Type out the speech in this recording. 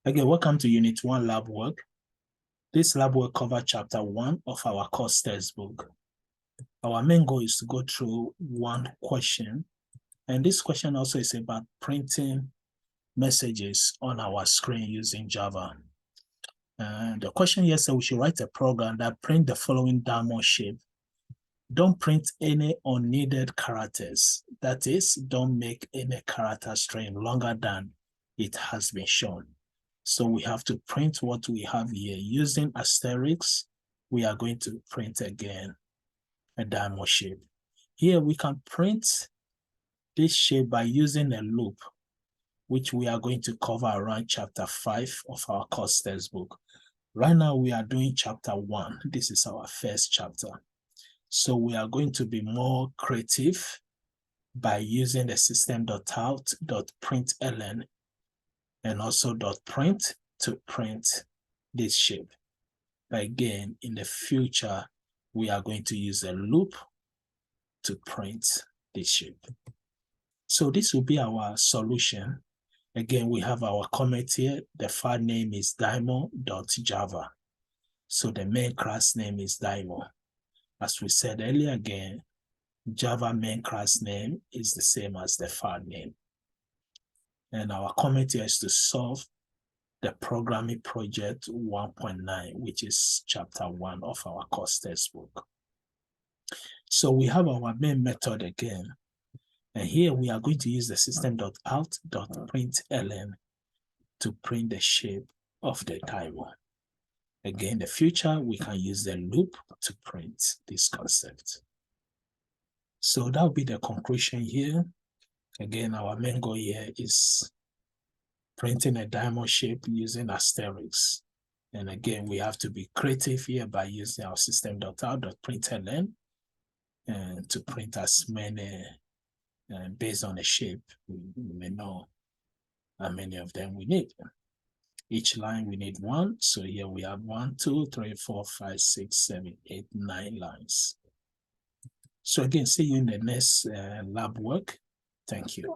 Again, welcome to Unit 1 lab work. This lab work covers Chapter 1 of our course textbook. Our main goal is to go through one question, and this question also is about printing messages on our screen using Java. And the question here says we should write a program that print the following diamond shape. Don't print any unneeded characters. That is, don't make any character string longer than it has been shown. So we have to print what we have here. Using asterisk, we are going to print again a diamond shape. Here we can print this shape by using a loop, which we are going to cover around Chapter 5 of our course textbook. Right now we are doing Chapter 1. This is our first chapter. So we are going to be more creative by using the system.out.println and also .print to print this shape. But again, in the future, we are going to use a loop to print this shape. So this will be our solution. Again, we have our comment here. The file name is Dymo.java. So the main class name is Dymo. As we said earlier again, Java main class name is the same as the file name. And our comment here is to solve the programming project 1.9, which is Chapter 1 of our course textbook. So we have our main method again. And here we are going to use the system.out.println to print the shape of the diamond. Again, in the future, we can use the loop to print this concept. So that will be the conclusion here. Again, our main goal here is printing a diamond shape using asterisks. And again, we have to be creative here by using our system.out.println and to print as many based on the shape. We may know how many of them we need. Each line we need one. So here we have 1, 2, 3, 4, 5, 6, 7, 8, 9 lines. So again, see you in the next lab work. Thank you.